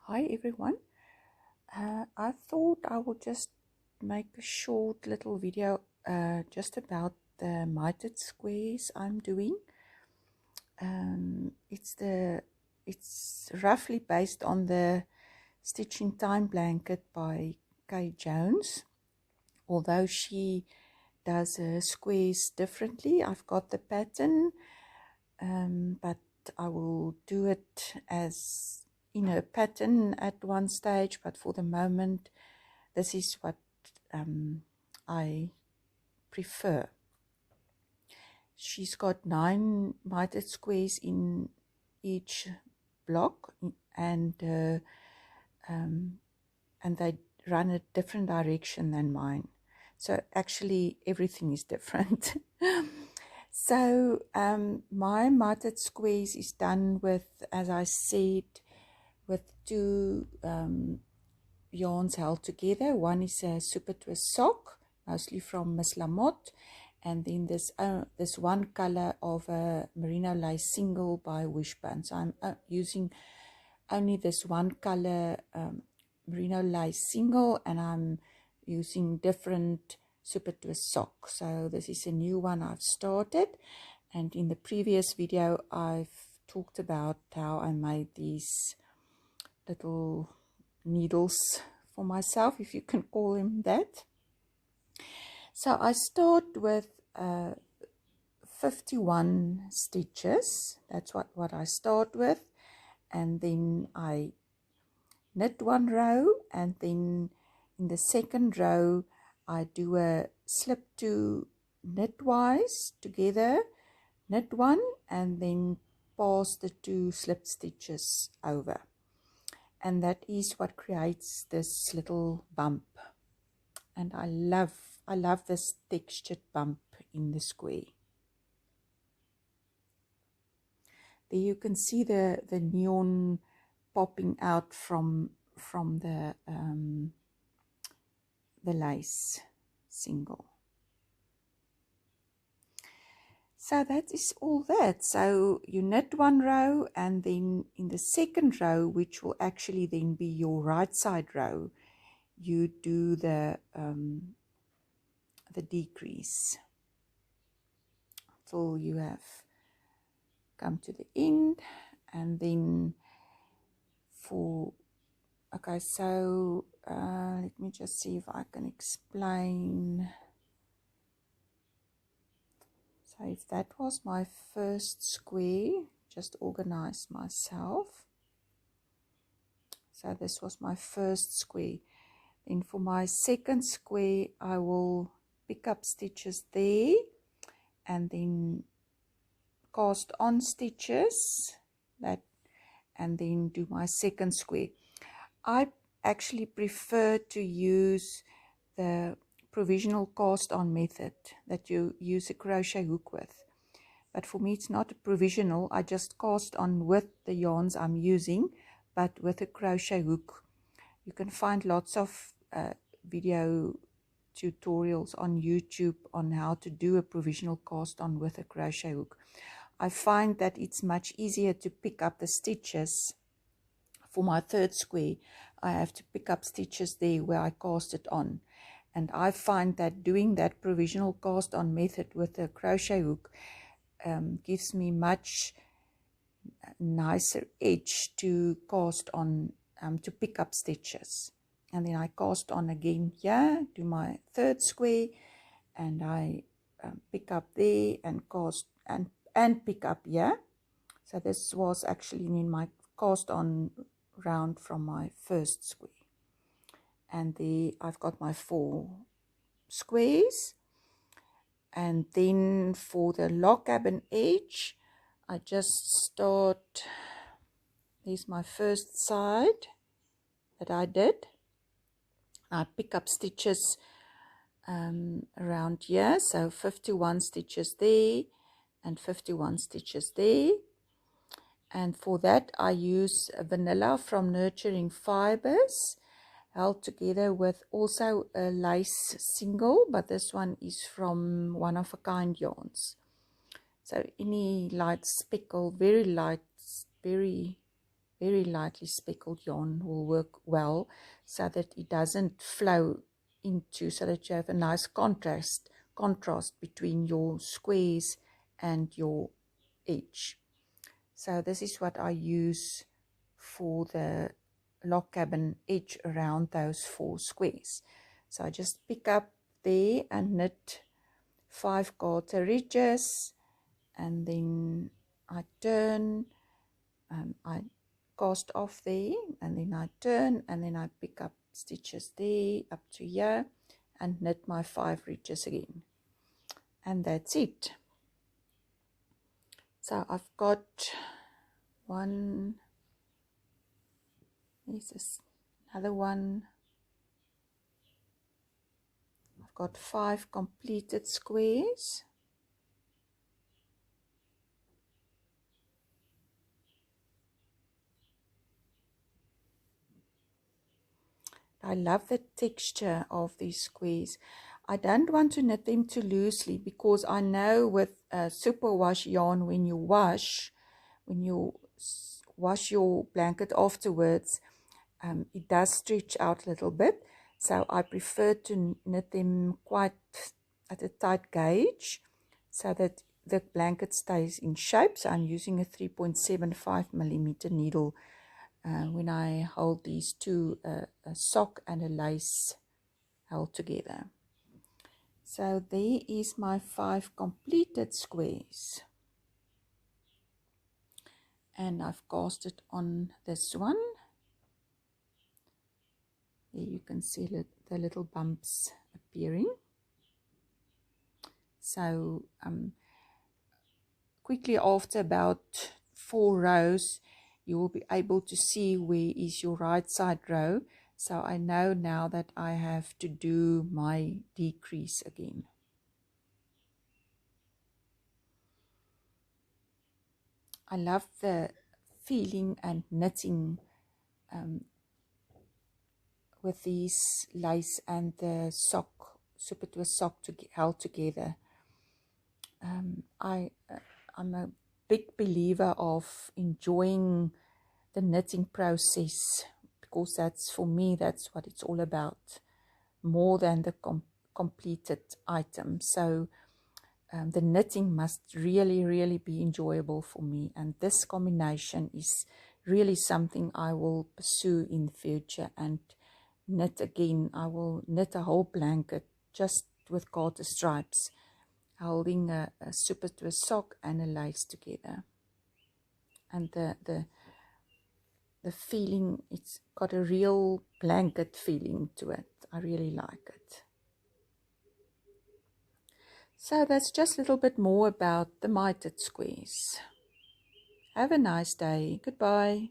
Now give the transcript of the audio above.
Hi everyone. I thought I would just make a short little video just about the mitered squares I'm doing. It's roughly based on the Stitching Time blanket by Kay Jones, although she does squares differently. I've got the pattern, but I will do it as in a pattern at one stage, but for the moment this is what I prefer. She's got 9 mitered squares in each block, and they run a different direction than mine, so actually everything is different. So my mitered squares is done with, as I said, with 2 yarns held together. One is a super twist sock, mostly from Miss Lamotte, and then this one color of a merino lace single by Wishbone. So I'm using only this one color merino lace single, and I'm using different super twist sock. So this is a new one I've started, and in the previous video I've talked about how I made these little needles for myself, if you can call them that. So I start with 51 stitches. That's what I start with, and then I knit 1 row, and then in the second row I do a slip 2 knitwise together, knit 1, and then pass the 2 slip stitches over, and that is what creates this little bump. And I love this textured bump in the square. There you can see the neon popping out from the lace single. So that is all that. So you knit 1 row, and then in the second row, which will actually then be your right side row, you do the decrease till you have come to the end. And then okay, so let me just see if I can explain. So if that was my first square, just organize myself. So this was my first square. Then for my second square, I will pick up stitches there, and then cast on stitches, and then do my second square. I actually prefer to use the provisional cast on method that you use a crochet hook with, but for me it's not a provisional. I just cast on with the yarns I'm using, but with a crochet hook. You can find lots of video tutorials on YouTube on how to do a provisional cast on with a crochet hook. I find that it's much easier to pick up the stitches. For my third square, I have to pick up stitches there where I cast it on, and I find that doing that provisional cast on method with a crochet hook gives me much nicer edge to cast on, to pick up stitches. And then I cast on again here, do my third square, and I pick up there and cast and pick up here. So this was actually in my cast on round from my first square, and there I've got my 4 squares. And then for the log cabin edge, I just start, there's my first side that I did. I pick up stitches around here, so 51 stitches there and 51 stitches there. And for that I use vanilla from Nurturing Fibers, held together with also a lace single, but this one is from One of a Kind yarns. So any light speckle, very light, very very lightly speckled yarn will work well, so that it doesn't flow into, so that you have a nice contrast between your squares and your edge. So this is what I use for the log cabin edge around those 4 squares. So I just pick up there and knit 5 garter ridges, and then I turn, I cast off there, and then I turn, and then I pick up stitches there up to here and knit my 5 ridges again, and that's it. So I've got one, this is another one, I've got 5 completed squares. I love the texture of these squares. I don't want to knit them too loosely, because I know with superwash yarn, when you wash your blanket afterwards, it does stretch out a little bit. So I prefer to knit them quite at a tight gauge, so that the blanket stays in shape. So I'm using a 3.75 millimeter needle when I hold these two, a sock and a lace held together. So there is my 5 completed squares, and I've casted on this one. There you can see the little bumps appearing. So quickly after about 4 rows, you will be able to see where is your right side row. So I know now that I have to do my decrease again. I love the feeling and knitting with these lace and the sock, super twist sock held together. I'm a big believer of enjoying the knitting process, because that's, for me, that's what it's all about, more than the completed item. So the knitting must really be enjoyable for me, and this combination is really something I will pursue in the future and knit again. I will knit a whole blanket just with garter stripes, holding a super twist sock and a lace together, and the feeling, it's got a real blanket feeling to it. I really like it. So that's just a little bit more about the mitered squares. Have a nice day. Goodbye.